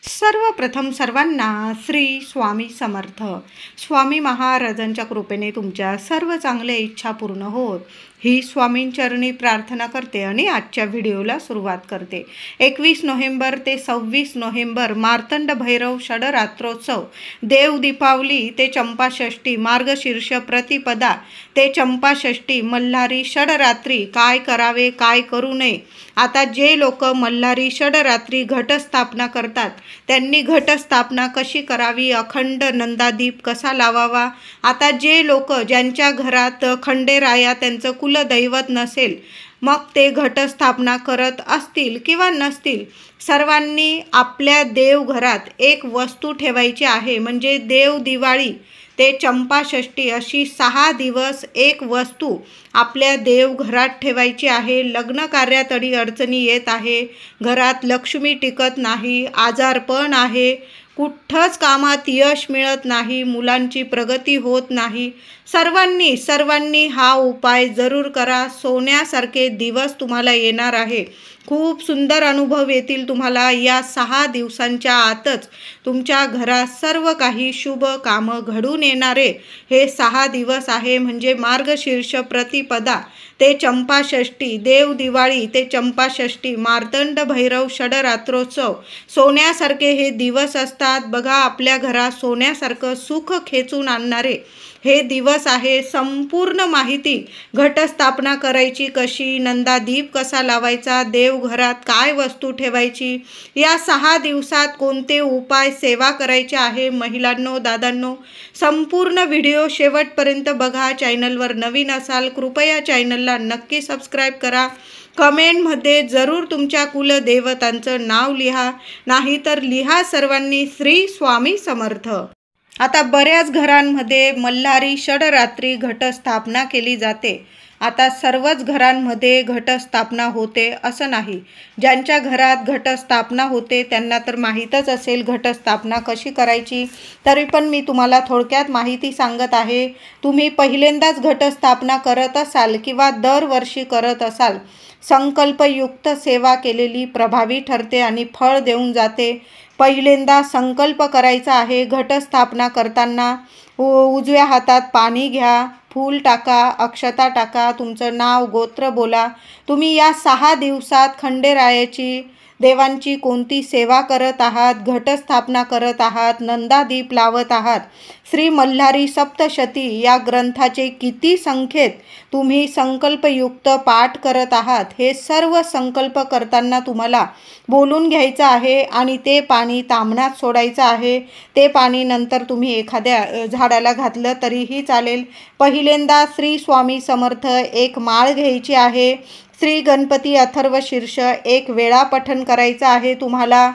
सर्वप्रथम सर्वांना श्री स्वामी समर्थ. स्वामी महाराजांच्या कृपेने तुमच्या सर्व चांगल्या इच्छा पूर्ण होत ही स्वामींचरणी प्रार्थना करते आणि आजच्या व्हिडिओला सुरुवात करते. 21 नोव्हेंबर ते 26 नोव्हेंबर मार्तंड भैरव षडरात्रोत्सव, देव दीपावली ते चंपाषष्ठी, मार्गशीर्ष प्रतिपदा ते चंपाषष्ठी, मल्हारी षडरात्री, काय करावे काय करू नये. आता जे लोक मल्हारी षडरात्री घटस्थापना करतात त्यांनी घटस्थापना कशी करावी, अखंड नंदादीप कसा लावावा. आता जे लोक ज्यांच्या घरात खंडेराया त्यांचं कुलदैवत नसेल, मग ते घटस्थापना करत असतील किंवा नसतील, सर्वांनी आपल्या देवघरात एक वस्तू ठेवायची आहे. म्हणजे देव दिवाळी ते चंपाषष्ठी अशी 6 दिवस एक वस्तू आपल्या देवघरात ठेवायची आहे. लग्न कार्यात अडचणी येत आहे, घरात लक्ष्मी टिकत नाही, आजारपण आहे, कुठंच कामात यश मिळत नाही, मुलांची प्रगती होत नाही, सर्वांनी हा उपाय जरूर करा. सोन्यासारखे दिवस तुम्हाला येणार आहे. खूप सुंदर अनुभव येतील तुम्हाला. या 6 दिवसांच्या आतच तुमच्या घरात सर्व काही शुभ कामं घडून येणारे हे 6 दिवस आहे. म्हणजे मार्गशीर्ष प्रतिपदा ते चंपाषष्ठी, देव दिवाळी ते चंपाषष्ठी, मार्तंड भैरव षडरात्रोत्सव. सोन्यासारखे हे दिवस असतात बघा. आपल्या घरात सोन्यासारखं सुख खेचून आणणारे हे दिवस आहे. संपूर्ण माहिती, घटस्थापना करायची कशी, नंदादीप कसा लावायचा, देवघरात काय वस्तू ठेवायची, या 6 दिवसात कोणते उपाय सेवा करायचे आहे. महिलांनो, दादांनो, संपूर्ण व्हिडिओ शेवटपर्यंत बघा. चॅनलवर नवीन असाल कृपया चॅनलला नक्की सबस्क्राईब करा. कमेंटमध्ये जरूर तुमच्या कुलदेवतांचं नाव लिहा, नाहीतर लिहा सर्वांनी श्री स्वामी समर्थ. आता बऱ्याच घरांमध्ये मल्हारी षडरात्री घटस्थापना केली जाते. आता सर्वच घरांमध्ये घटस्थापना होते असं नाही. ज्यांच्या घरात घटस्थापना होते त्यांना तर माहीतच असेल घटस्थापना कशी करायची. तरी पण मी तुम्हाला थोडक्यात माहिती सांगत आहे. तुम्ही पहिल्यांदाच घटस्थापना करत असाल किंवा दरवर्षी करत असाल, संकल्पयुक्त सेवा केलेली प्रभावी ठरते आणि फळ देऊन जाते. पहिल्यांदा संकल्प करायचा आहे. घटस्थापना करताना उजव्या हातात पाणी घ्या, फूल टाका, अक्षता टाका, तुमचं नाव गोत्र बोला. तुम्ही या 6 दिवसात खंडेरायाची, देवांची कोणती सेवा करत आहात, घटस्थापना करत आहात, नंदादीप लावत आहात, श्री मल्हारी सप्तशती या ग्रंथाचे किती संख्येत तुम्ही संकल्पयुक्त पाठ करत आहात, हे सर्व संकल्प करताना तुम्हाला बोलून घ्यायचं आहे आणि ते पाणी ताम्हणात सोडायचं आहे. ते पाणी नंतर तुम्ही एखाद्या झाडाला घातलं तरीही चालेल. पहिल्यांदा श्री स्वामी समर्थ एक माळ घ्यायची आहे. श्री गणपती अथर्व शीर्ष एक वेळा पठण करायचं आहे तुम्हाला.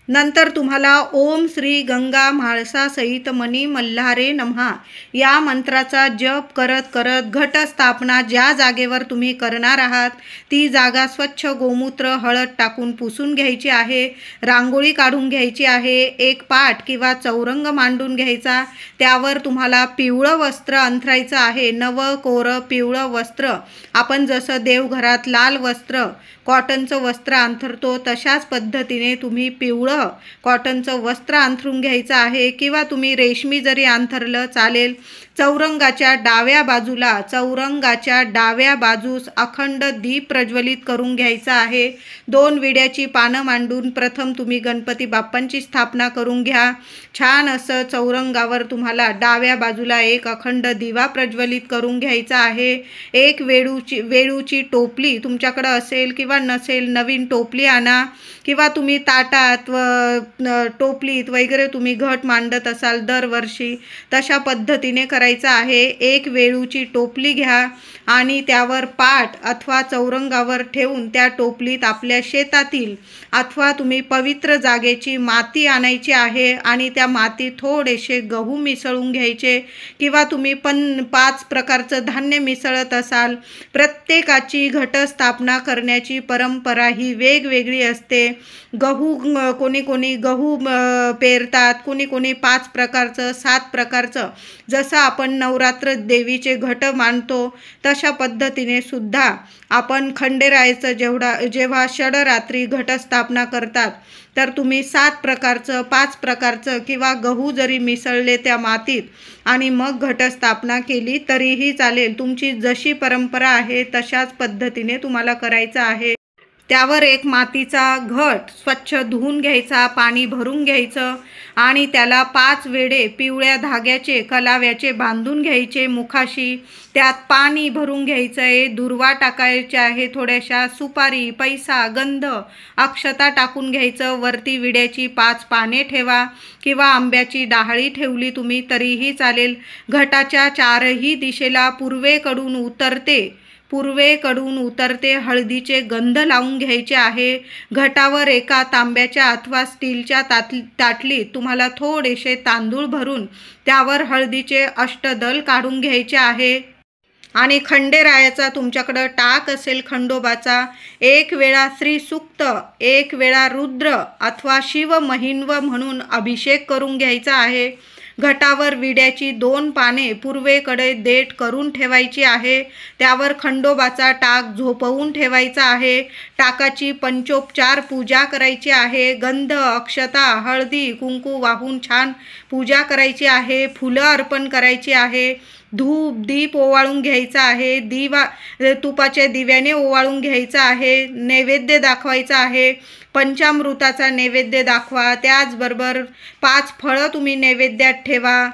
नंतर तुम्हाला ओम श्री गंगा म्हाळसा सहित मनी मल्हारे नमः या मंत्राचा जप करत करत घटस्थापना ज्या जागेवर तुम्ही करणार आहात ती जागा स्वच्छ गोमूत्र हळद टाकून पुसून घ्यायची आहे. रांगोळी काढून घ्यायची आहे. एक पाट किंवा चौरंग मांडून घ्यायचा. त्यावर तुम्हाला पिवळं वस्त्र अंथरायचं आहे. नवं कोरं पिवळं वस्त्र. आपण जसं देवघरात लाल वस्त्र, कॉटनचं वस्त्र अंथरतो तशाच पद्धतीने तुम्ही पिवळं कॉटनचं वस्त्र अंथरून घ्यायचं आहे किंवा तुम्ही रेशमी जरी अंथरलं चालेल. चौरंगाच्या डाव्या बाजूस अखंड दीप प्रज्वलित करून घ्यायचा आहे. 2 विड्याची पानं मांडून प्रथम तुम्ही गणपती बाप्पांची स्थापना करून घ्या. छान असं चौरंगावर तुम्हाला डाव्या बाजूला एक अखंड दिवा प्रज्वलित करून घ्यायचा आहे. एक वेळूची टोपली तुमच्याकडं असेल किंवा नसेल, नवीन टोपली आणा किंवा तुम्ही ताटात टोपलीत वगैरे तुम्ही घट मांडत असाल दरवर्षी, तशा पद्धतीने करायचं आहे. एक वेळूची टोपली घ्या आणि त्यावर पाट अथवा चौरंगावर ठेवून त्या टोपलीत आपल्या शेतातील अथवा तुम्ही पवित्र जागेची माती आणायची आहे आणि त्या मातीत थोडेसे गहू मिसळून घ्यायचे किंवा तुम्ही 5 प्रकारचं धान्य मिसळत असाल. प्रत्येकाची घटस्थापना करण्याची परंपरा ही वेगवेगळी असते. कोणी गहू पेरतात, कोणी 5 प्रकारचं 7 प्रकारचं, जसं आपण नवरात्र देवीचे घट मानतो तशा पद्धतीने सुद्धा आपण खंडेरायाचं जेव्हा षडरात्री घटस्थापना करतात तर तुम्ही 7 प्रकारचं 5 प्रकारचं किंवा गहू जरी मिसळले त्या मातीत आणि मग घटस्थापना केली तरीही चालेल। तुमची जशी परंपरा आहे तशाच पद्धतीने तुम्हाला करायचं आहे। त्यावर एक मातीचा घट स्वच्छ धुवून घ्यायचा, पाणी भरून घ्यायचं आणि त्याला 5 वेढे पिवळ्या धाग्याचे कलाव्याचे बांधून घ्यायचे मुखाशी। त्यात पाणी भरून घ्यायचं आहे, दुर्वा टाकायचे आहे, थोड्याशा सुपारी, पैसा, गंध, अक्षता टाकून घ्यायचं। वरती विड्याची 5 पाने ठेवा किंवा आंब्याची डहाळी ठेवली तुम्ही तरीही चालेल। घटाच्या 4ही दिशेला पूर्वेकडून उतरते हळदीचे गंध लावून घ्यायचे आहे। घटावर एका तांब्याच्या अथवा स्टीलच्या ताटलीत तुम्हाला थोडेसे तांदूळ भरून त्यावर हळदीचे अष्टदल काढून घ्यायचे आहे आणि खंडेरायाचा तुमच्याकडं टाक असेल खंडोबाचा 1 वेळा श्री सूक्त, 1 वेळा रुद्र अथवा शिव महिन्व म्हणून अभिषेक करून घ्यायचा आहे। घटावर विड्याची 2 पाने पूर्वेकडे देठ करून ठेवायची आहे। त्यावर खंडोबाचा टाक झोपवून ठेवायचा आहे। टाकाची पंचोपचार पूजा करायची आहे। गंध, अक्षता, हळदी, कुंकू वाहून छान पूजा करायची आहे। फुलं अर्पण करायची आहे। धूप दीप ओवाळून घ्यायचा आहे। तुपाच्या दिव्याने ओवाळून घ्यायचा आहे। नैवेद्य दाखवायचा आहे। पंचामृताचा नैवेद्य दाखवा। त्याचबरोबर 5 फळं तुम्ही नैवेद्यात ठेवा।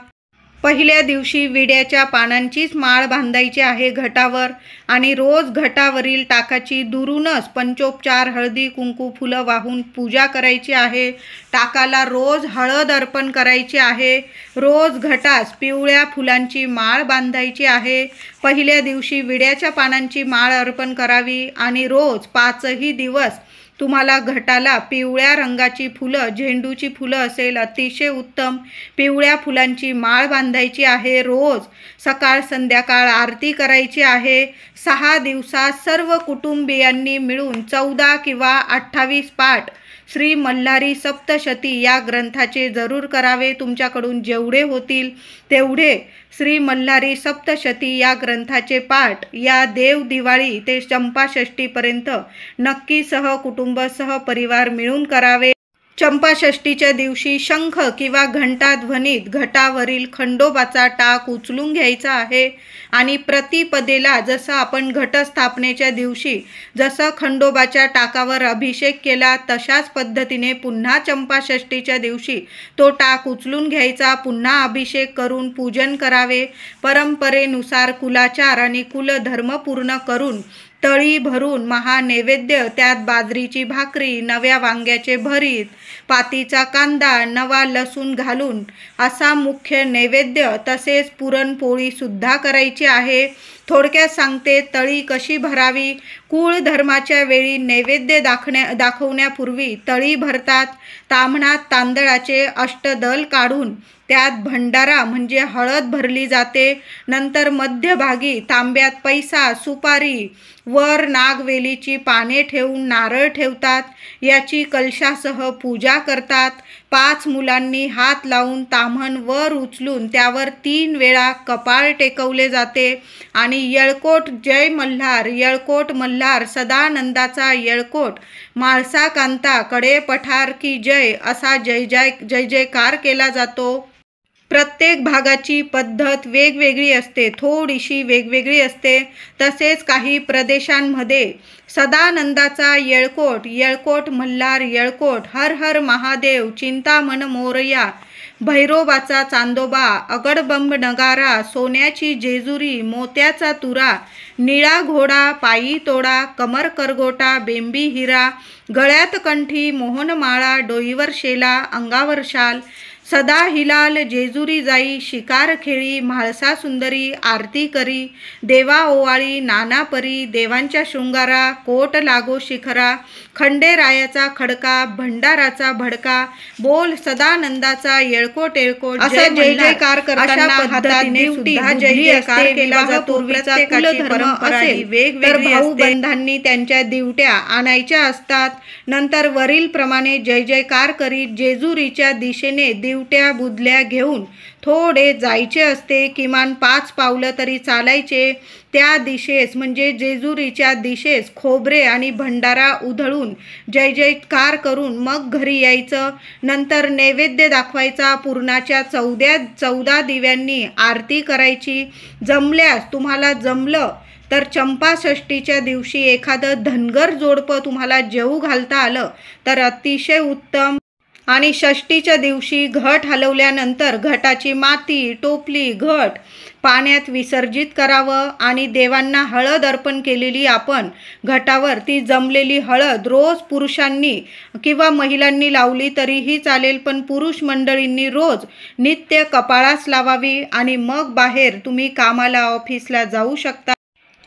पहिल्या दिवशी विड्याच्या पानांचीच माळ बांधायची आहे घटावर आणि रोज घटावरील टाकाची दुरूनच पंचोपचार हळदी कुंकू फुलं वाहून पूजा करायची आहे। टाकाला रोज हळद अर्पण करायची आहे। रोज घटास पिवळ्या फुलांची माळ बांधायची आहे। पहिल्या दिवशी विड्याच्या पानांची माळ अर्पण करावी आणि रोज 5ही दिवस तुम्हाला घटाला पिवळ्या रंगाची फुलं, झेंडूची फुलं असेल अतिशय उत्तम, पिवळ्या फुलांची माळ बांधायची आहे। रोज सकाळ संध्याकाळ आरती करायची आहे। 6 दिवसात सर्व कुटुंबियांनी मिळून 14 किंवा 28 पाठ श्री मल्हारी सप्तशती या ग्रंथाचे जरूर करावे। तुमच्याकडून जेवढे होतील तेवढे श्री मल्हारी सप्तशती या ग्रंथाचे पाठ या देव दिवाळी ते चंपाषष्ठीपर्यंत नक्की कुटुंब परिवार मिळून करावे। चंपाषष्ठीच्या दिवशी शंख किंवा घंटा ध्वनीत घटावरील खंडोबाचा टाक उचलून घ्यायचा आहे आणि प्रतिपदेला जसं आपण घटस्थापनेच्या दिवशी जसं खंडोबाच्या टाकावर अभिषेक केला तशाच पद्धतीने पुन्हा चंपाषष्ठीच्या दिवशी तो टाक उचलून घ्यायचा, पुन्हा अभिषेक करून पूजन करावे। परंपरेनुसार कुलाचार आणि कुलधर्म पूर्ण करून तळी भरून महानैवेद्य, त्यात बाजरीची भाकरी, नव्या वांग्याचे भरीत, पातीचा कांदा, नवा लसूण घालून असा मुख्य नैवेद्य, तसेच पुरणपोळी सुद्धा करायची आहे। थोडक्यात सांगते तळी कशी भरावी। कुळ धर्माच्या वेळी नैवेद्य दाखवण्यापूर्वी तळी भरतात। ताम्हणात तांदळाचे अष्टदल काढून त्यात भंडारा म्हणजे हळद भरली जाते। नंतर मध्यभागी तांब्यात पैसा, सुपारी, वर नागवेलीची पाने ठेवून नारळ ठेवतात। याची कलशासह पूजा करतात। 5 मुलांनी हात लावून ताम्हण वर उचलून त्यावर 3 वेळा कपाळ टेकवले जाते आणि येळकोट जय मल्हार, येळकोट मल्हार सदानंदाचा येळकोट, माळसा कांता कडे पठार की जय असा जय जयकार केला जातो। प्रत्येक भागाची पद्धत वेगवेगळी असते, थोडीशी वेगवेगळी असते। तसेच काही प्रदेशांमध्ये सदानंदाचा येळकोट, येळकोट मल्हार येळकोट, हर हर महादेव, चिंतामण मोरया, भैरोबाचा चांदोबा, अगडबंब नगारा, सोन्याची जेजुरी, मोत्याचा तुरा, निळा घोडा, पायी तोडा, कमर करगोटा, बेंबी हिरा, गळ्यात कंठी, मोहनमाळा, डोईवर शेला, अंगावर शाल, सदा हिलाल, जेजुरी जाई, शिकार खेळी, म्हाळसा सुंदरी, आरती करी, देवा ओवाळी, नाना परी, देवांच्या शृंगारा, कोट लागो शिखरा, खंडेरायाचा खडका, भंडाराचा भडका, बोल सदानंदाचा येळकोट येळकोट, असा जय जयकार करताना हाताने सुद्धा जय जयकार केला जातो। प्रत्येकाची परंपरा वेगवेगळी असते। भाऊबंधांनी त्यांच्या दिवट्या आणायच्या असतात। नंतर वरील प्रमाणे जय जयकार करीत जेजुरीच्या दिशेने दिवट्या बुदल्या घेऊन थोडे जायचे असते. किमान 5 पावलं तरी चालायचे. त्या दिशेस म्हणजे जेजुरीच्या दिशेस खोबरे आणि भंडारा उधळून जय जयकार करून मग घरी यायचं. नंतर नैवेद्य दाखवायचा. पुरणाच्या 14 दिव्यांनी आरती करायची. जमल्यास तुम्हाला जमलं तर चंपाषष्ठीच्या दिवशी एखादं धनगर जोडपं तुम्हाला जेवू घालता आलं तर अतिशय उत्तम. आणि षष्ठीच्या दिवशी घट हलवल्यानंतर घटाची माती, टोपली, घट पाण्यात विसर्जित करावं आणि देवांना हळद अर्पण केलेली आपण घटावर ती जमलेली हळद रोज पुरुषांनी किंवा महिलांनी लावली तरीही चालेल, पण पुरुष मंडळींनी रोज नित्य कपाळास लावावी आणि मग बाहेर तुम्ही कामाला, ऑफिसला जाऊ शकता.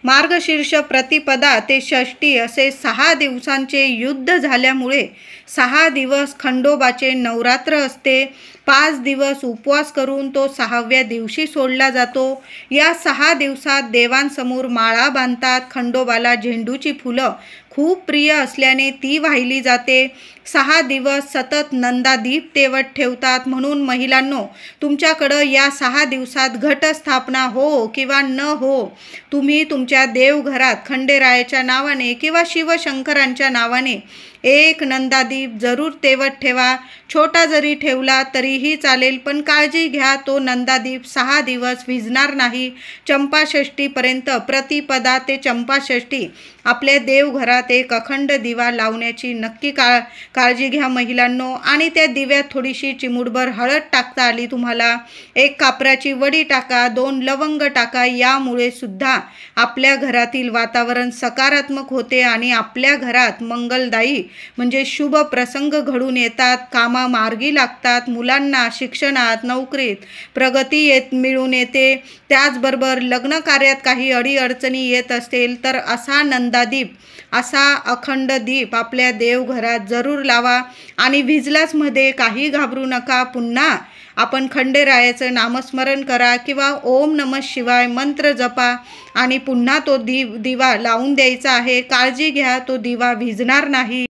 मार्गशीर्ष प्रतिपदा ते षष्ठी असे 6 दिवसांचे युद्ध झाल्यामुळे 6 दिवस खंडोबाचे नवरात्र असते. 5 दिवस उपवास करून तो 6व्या दिवशी सोडला जातो. या 6 दिवसात देवांसमोर माळा बांधतात. खंडोबाला झेंडूची फुलं खूप प्रिय असल्याने ती वाहिली जाते. 6 दिवस सतत नंदादीप तेवत ठेवतात. म्हणून महिलांनो, तुमच्याकडं या 6 दिवसात घटस्थापना हो किंवा न हो, तुम्ही तुमच्या देवघरात खंडेरायाच्या नावाने किंवा शिवशंकरांच्या नावाने एक नंदादीप जरूर तेवत ठेवा. छोटा जरी ठेवला तरीही चालेल, पण काळजी घ्या तो नंदादीप 6 दिवस विझणार नाही. चंपाषष्ठीपर्यंत प्रतिपदा ते चंपाषष्ठी आपल्या देवघरात एक अखंड दिवा लावण्याची नक्की काळजी घ्या महिलांनो. आणि त्या दिव्यात थोडीशी चिमूटभर हळद टाकता आली तुम्हाला, 1 कापराची वडी टाका, 2 लवंग टाका. यामुळे सुद्धा आपल्या घरातील वातावरण सकारात्मक होते आणि आपल्या घरात मंगलदायी म्हणजे शुभ प्रसंग घडून येतात. कामा मार्गी लागतात. मुलांना शिक्षणात, नोकरीत प्रगती मिळून येते. त्याचबरोबर लग्न कार्यात काही अडीअडचणी येत असेल तर असा नंदादीप, असा अखंड दीप आपल्या देवघरात जरूर लावा. आणि विजलास मध्ये काही घाबरू नका. पुन्हा आपण खंडेरायाचं नामस्मरण करा किंवा ओम नमः शिवाय मंत्र जपा आणि पुन्हा तो दिवा लावून द्यायचा आहे. काळजी घ्या, तो दिवा विझणार नाही.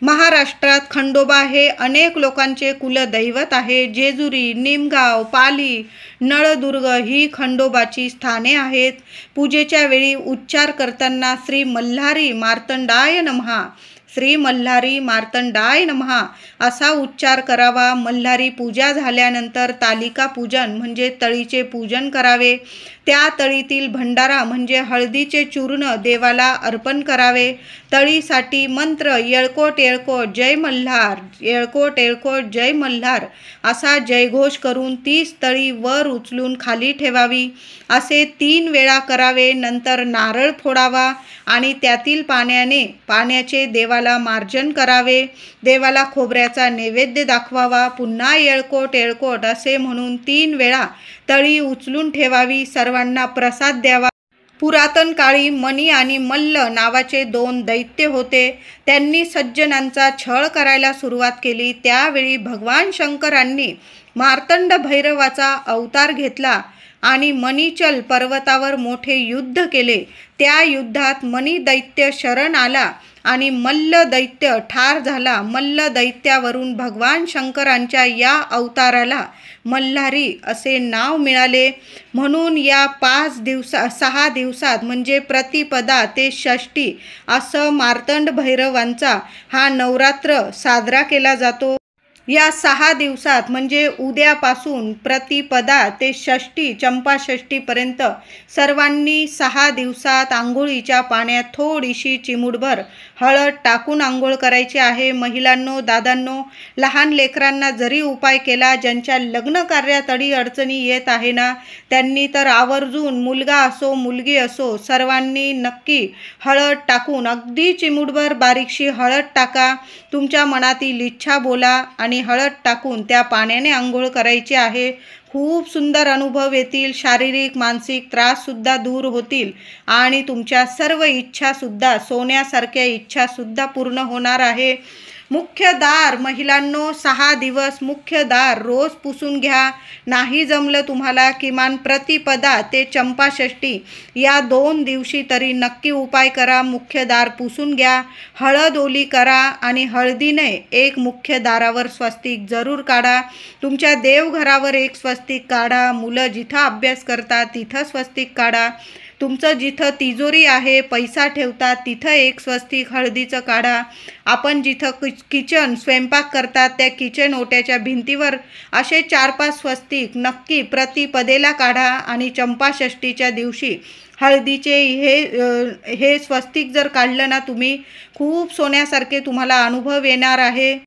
महाराष्ट्रात खंडोबा हे अनेक लोकांचे कुलदैवत आहे. जेजुरी, निमगाव, पाली, नळदुर्ग ही खंडोबाची स्थाने आहेत. पूजेच्या वेळी उच्चार करताना श्री मल्हारी मार्तंडाय नमः, श्री मल्हारी मार्तंडाय नमः असा उच्चार करावा. मल्हारी पूजा झाल्यानंतर तालिका पूजन म्हणजे तळीचे पूजन करावे. त्या तळीतील भंडारा म्हणजे हळदीचे चूर्ण देवाला अर्पण करावे. तळीसाठी मंत्र येळकोट येळकोट जय मल्हार, येळकोट येळकोट जय मल्हार असा जयघोष करून 30 तळी वर उचलून खाली ठेवावी. असे 3 वेळा करावे. नंतर नारळ फोडावा आणि त्यातील पाण्याचे देवाला मार्जन करावे. देवाला खोबऱ्याचा नैवेद्य दाखवावा. पुन्हा येळकोट येळकोट असे म्हणून 3 वेळा तळी उचलून ठेवावी. सर्वांना प्रसाद द्यावा. पुरातन काळी मणी आणि मल्ल नावाचे 2 दैत्य होते. त्यांनी सज्जनांचा छळ करायला सुरुवात केली. त्यावेळी भगवान शंकरांनी मार्तंड भैरवाचा अवतार घेतला आणि मणिचल पर्वतावर मोठे युद्ध केले. त्या युद्धात मणी दैत्य शरण आला आणि मल्ल दैत्य ठार झाला. मल्ल दैत्यावरून भगवान शंकरांच्या या अवताराला मल्हारी असे नाव मिळाले. म्हणून या 6 दिवसात म्हणजे प्रतिपदा ते षष्ठी असं मार्तंड भैरवांचा हा नवरात्र साजरा केला जातो. या 6 दिवसात म्हणजे उद्यापासून प्रतिपदा ते षष्ठी चंपाषष्ठीपर्यंत सर्वांनी 6 दिवसात आंघोळीच्या पाण्यात थोडीशी चिमूटभर हळद टाकून आंघोळ करायची आहे. महिलांनो, दादांनो, लहान लेकरांना जरी उपाय केला, ज्यांच्या लग्न कार्यात अडचणी येत आहे ना, त्यांनी तर आवर्जून मुलगा असो मुलगी असो सर्वांनी नक्की हळद टाकून अगदी चिमूटभर बारीकशी हळद टाका. तुमच्या मनातील इच्छा बोला आणि हळद टाकून त्या पाण्याने आंघोळ करायची आहे. खूप सुंदर अनुभव येतील. शारीरिक मानसिक त्राससुद्धा दूर होतील आणि तुमच्या सर्व इच्छासुद्धा, सोन्यासारख्या इच्छासुद्धा पूर्ण होणार आहे. मुख्य दार महिलांनो 6 दिवस मुख्य दार रोज पुसून घ्या. नाही जमलं तुम्हाला किमान प्रतिपदा ते चंपाषष्ठी या 2 दिवशी तरी नक्की उपाय करा. मुख्य दार पुसून घ्या. हळद ओली करा आणि हळदीने एक मुख्य दारावर स्वस्तिक जरूर काढा. तुमच्या देवघरावर एक स्वस्तिक काढा. मुलं जिथं अभ्यास करतात तिथं स्वस्तिक काढा. तुमचं जिथं तिजोरी आहे पैसा ठेवतात तिथं एक स्वस्तिक हळदीचं काढा. आपण जिथं किचन स्वयंपाक करतात त्या किचन ओट्याच्या भिंतीवर असे 4-5 स्वस्तिक नक्की प्रतिपदेला काढा. आणि चंपाषष्ठीच्या दिवशी हळदीचे हे स्वस्तिक जर काढलं ना तुम्ही, खूप सोन्यासारखे तुम्हाला अनुभव येणार आहे.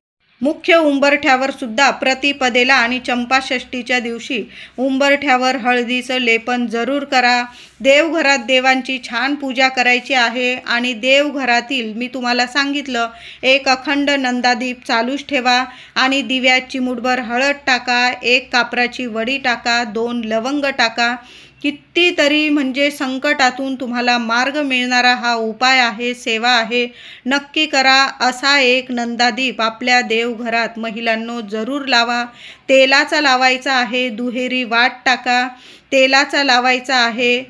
मुख्य उंबरठ्यावर सुद्धा प्रतिपदेला आणि चंपाषष्ठीच्या दिवशी उंबरठ्यावर हळदीचं लेपन जरूर करा. देवघरात देवांची छान पूजा करायची आहे आणि देवघरातील मी तुम्हाला सांगितलं एक अखंड नंदादीप चालूच ठेवा आणि दिव्यात चिमूटभर हळद टाका, 1 कापराची वडी टाका, 2 लवंग टाका. कितीतरी म्हणजे संकटातून तुम्हाला मार्ग मिळणारा हा उपाय आहे, सेवा आहे. नक्की करा. असा एक नंदादीप आपल्या देवघरात महिलांनो जरूर लावा. तेलाचा लावायचा आहे, दुहेरी वाट टाका. तेलाचा लावायचा आहे.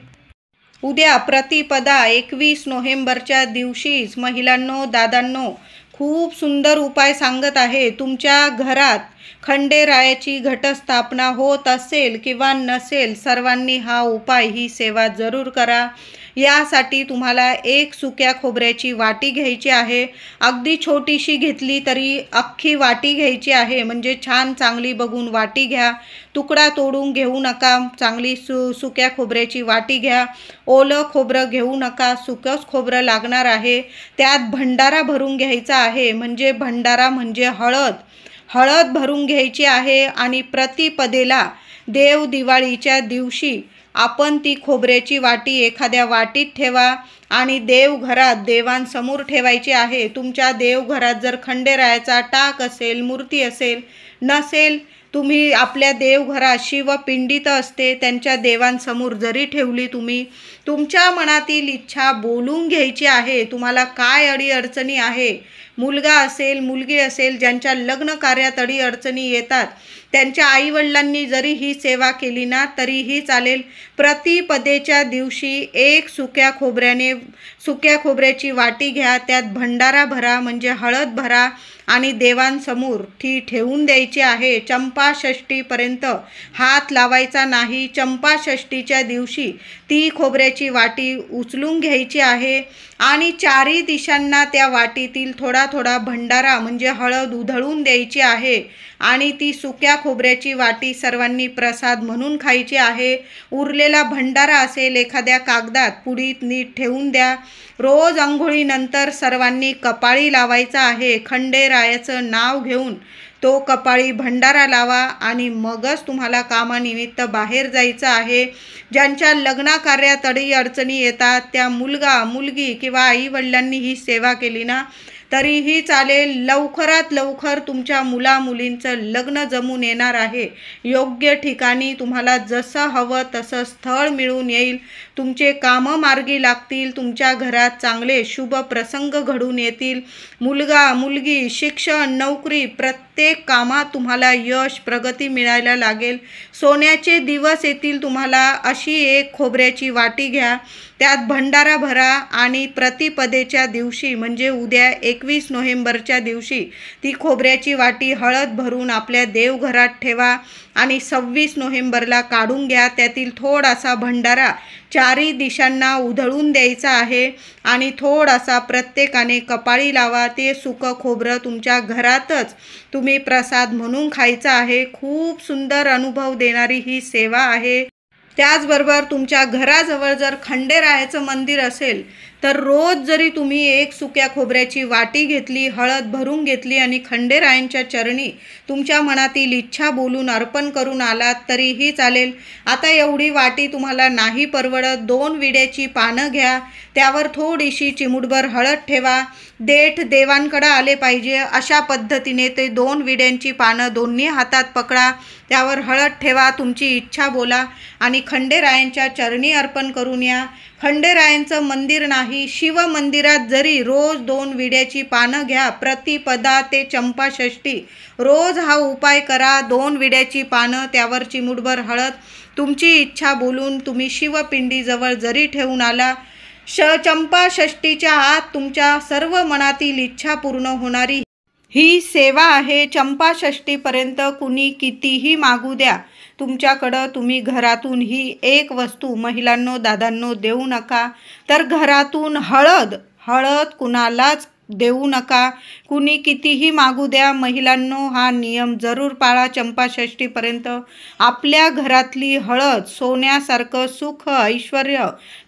उद्या प्रतिपदा 21 नोव्हेंबरच्या दिवशीच महिलांनो, दादांनो, खूप सुंदर उपाय सांगत आहे. तुमच्या घरात खंडेरायाची घटस्थापना होत असेल किंवा नसेल, सर्वांनी हा उपाय, ही सेवा जरूर करा. यासाठी तुम्हाला 1 सुक्या खोबऱ्याची वाटी घ्यायची आहे. अगदी छोटीशी घेतली तरी अख्खी वाटी घ्यायची आहे. म्हणजे छान चांगली बघून वाटी घ्या. तुकडा तोडून घेऊ नका. चांगली सुक्या खोबऱ्याची वाटी घ्या. ओलं खोबरं घेऊ नका. सुकंच खोबरं लागणार आहे. त्यात भंडारा भरून घ्यायचा आहे. म्हणजे भंडारा म्हणजे हळद भरून घ्यायची आहे. आणि प्रतिपदेला देव दिवाळीच्या दिवशी आपण ती खोबऱ्याची वाटी एखाद्या वाटीत ठेवा आणि देवघरात देवांसमोर ठेवायची आहे. तुमच्या देवघरात जर खंडेरायाचा टाक असेल, मूर्ती असेल, नसेल, तुम्ही आपल्या देवघरात शिवपिंडीत असते त्यांच्या देवांसमोर जरी ठेवली, तुम्ही तुमच्या मनातील इच्छा बोलून घ्यायची आहे. तुम्हाला काय अडीअडचणी आहे, मुलगा असेल, मुलगी असेल, ज्यांच्या लग्न कार्यात अडीअडचणी येतात, त्यांच्या आईवडिलांनी जरी ही सेवा केली ना तरीही चालेल. प्रतिपदेच्या दिवशी 1 सुक्या खोबऱ्याची वाटी घ्या. त्यात भंडारा भरा म्हणजे हळद भरा आणि देवांसमोर ती ठेवून द्यायची आहे. चंपाषष्ठीपर्यंत हात लावायचा नाही. चंपाषष्ठीच्या दिवशी ती खोबऱ्याची वाटी उचलून घ्यायची आहे आणि 4ही दिशांना त्या वाटीतील थोडा थोडा भंडारा म्हणजे हळद उधळून द्यायची आहे. आणि ती सुक्या खोबऱ्याची वाटी सर्वांनी प्रसाद म्हणून खायची आहे. उरलेला भंडारा असेल एखाद्या कागदात पुडीत नीट ठेवून द्या. रोज अंघोळीनंतर सर्वांनी कपाळी लावायचा आहे. खंडेरायाचं नाव घेऊन तो कपाळी भंडारा लावा आणि मगच तुम्हाला कामानिमित्त बाहेर जायचं आहे. ज्यांच्या लग्नाकार्यात अडीअडचणी येतात त्या मुलगा, मुलगी किंवा आईवडिलांनी ही सेवा केली ना तरीही चालेल. लवकरात लवकर तुमच्या मुलामुलींचं लग्न जमून येणार आहे. योग्य ठिकाणी तुम्हाला जसं हवं तसं स्थळ मिळून येईल. तुमचे कामं मार्गी लागतील. तुमच्या घरात चांगले शुभ प्रसंग घडून येतील. मुलगा, मुलगी, शिक्षण, नोकरी, प्रत्येक कामात तुम्हाला यश, प्रगती मिळायला लागेल. सोन्याचे दिवस येतील तुम्हाला. अशी 1 खोबऱ्याची वाटी घ्या. त्यात भंडारा भरा आणि प्रतिपदेच्या दिवशी म्हणजे उद्या 21 नोव्हेंबरच्या दिवशी ती खोबऱ्याची वाटी हळद भरून आपल्या देवघरात ठेवा आणि 26 नोव्हेंबरला काढून घ्या. त्यातील थोडासा भंडारा 4ही दिशांना उधळून द्यायचा आहे आणि थोडासा प्रत्येकाने कपाळी लावा. ते सुकं खोबरं तुमच्या घरातच तुम्ही प्रसाद म्हणून खायचं आहे. खूप सुंदर अनुभव देणारी ही सेवा आहे. त्याचबरोबर तुमच्या घराजवळ जर खंडेरायाचं मंदिर असेल तर रोज जरी तुम्ही 1 सुक्या खोबऱ्याची वाटी घेतली, हळद भरून घेतली आणि खंडेरायांच्या चरणी तुमच्या मनातील इच्छा बोलून अर्पण करून आलात तरीही चालेल. आता एवढी वाटी तुम्हाला नाही परवडत, 2 विड्याची पानं घ्या. त्यावर थोडीशी चिमूटभर हळद ठेवा. देठ देवांकडे आले पाहिजे अशा पद्धतीने ते 2 विड्यांची पानं दोन्ही हातात पकडा. त्यावर हळद ठेवा. तुमची इच्छा बोला आणि खंडेरायांच्या चरणी अर्पण करून या. खंडेरायांचं मंदिर नाही, शिव मंदिरात जरी रोज 2 विड्याची पानं घ्या, प्रतिपदा ते चंपाषष्ठी रोज हा उपाय करा. 2 विड्याची पानं, त्यावर चिमूटभर हळद, तुमची इच्छा बोलून तुम्ही शिवपिंडीजवळ जरी ठेवून आला, चंपाषष्ठीच्या आत तुमच्या सर्व मनातील इच्छा पूर्ण होणारी ही सेवा आहे. चंपाषष्ठीपर्यंत कुणी कितीही मागू द्या, तुमच्याकडं तुम्ही घरातून ही एक वस्तू महिलांनो दादांनो देऊ नका. तर घरातून हळद कुणालाच देऊ नका. कुणी कितीही मागू द्या महिलांनो, हा नियम जरूर पाळा. चंपाषष्ठीपर्यंत आपल्या घरातली हळद, सोन्यासारखं सुख, ऐश्वर,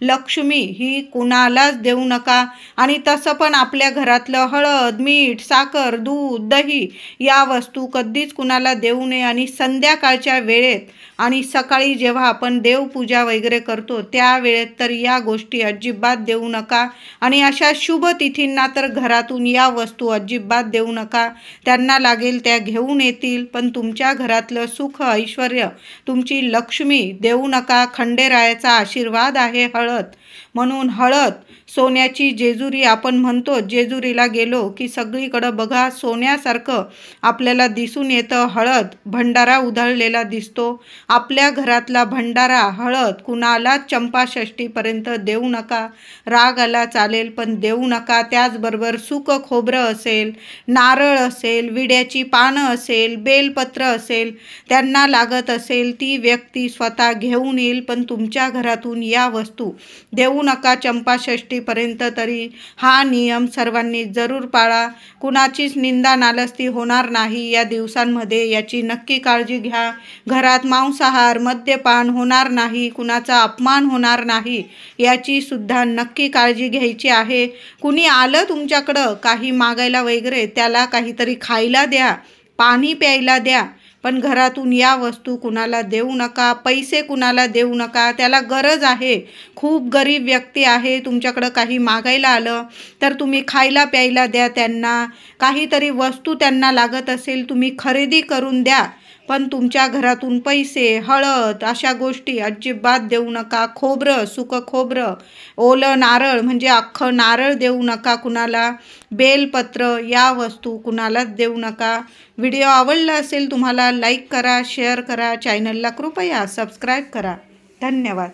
लक्ष्मी ही कुणालाच देऊ नका. आणि तसं पण आपल्या घरातलं हळद, मीठ, साखर, दूध, दही या वस्तू कधीच कुणाला देऊ नये. आणि संध्याकाळच्या वेळेत आणि सकाळी जेव्हा आपण देवपूजा वगैरे करतो त्या वेळेत तर या गोष्टी अजिबात देऊ नका. आणि अशा शुभ तिथींना तर घरातून या वस्तू अजिबात देऊ नका. त्यांना लागेल त्या घेऊन येतील, पण तुमच्या घरातलं सुख, ऐश्वर, तुमची लक्ष्मी देऊ नका. खंडेरायाचा आशीर्वाद आहे हळद. म्हणून हळद, सोन्याची जेजुरी आपण म्हणतो, जेजुरीला गेलो की सगळीकडं बघा सोन्यासारखं आपल्याला दिसून येतं. हळद भंडारा उधळलेला दिसतो. आपल्या घरातला भंडारा हळद कुणालाच चंपाषष्ठीपर्यंत देऊ नका. राग आला चालेल पण देऊ नका. त्याचबरोबर सुक खोबरं असेल, नारळ असेल, विड्याची पानं असेल, बेलपत्र असेल, त्यांना लागत असेल ती व्यक्ती स्वतः घेऊन येईल, पण तुमच्या घरातून या वस्तू देऊ नका चंपाषष्ठीपर्यंत. तरी हा नियम सर्वांनी जरूर पाळा. कुणाचीच निंदा नालस्ती होणार नाही या दिवसांमध्ये, याची नक्की काळजी घ्या. घरात मांसाहार, मद्यपान होणार नाही, कुणाचा अपमान होणार नाही, याची सुद्धा नक्की काळजी घ्यायची आहे. कुणी आलं तुमच्याकडं काही मागायला वगैरे, त्याला काहीतरी खायला द्या, पाणी प्यायला द्या, पण घरातून या वस्तू कुणाला देऊ नका. पैसे कुणाला देऊ नका, त्याला गरज आहे, खूप गरीब व्यक्ती आहे, तुमच्याकडं काही मागायला आलं तर तुम्ही खायला प्यायला द्या. त्यांना काहीतरी वस्तू त्यांना लागत असेल तुम्ही खरेदी करून द्या, पण तुमच्या घरातून पैसे, हळद अशा गोष्टी अजिबात देऊ नका. खोबरं, सुकं खोबरं, ओलं नारळ म्हणजे अख्खं नारळ देऊ नका कुणाला. बेलपत्र या वस्तू कुणालाच देऊ नका. व्हिडिओ आवडला असेल तुम्हाला लाईक करा, शेअर करा, चॅनलला कृपया सबस्क्राईब करा. धन्यवाद.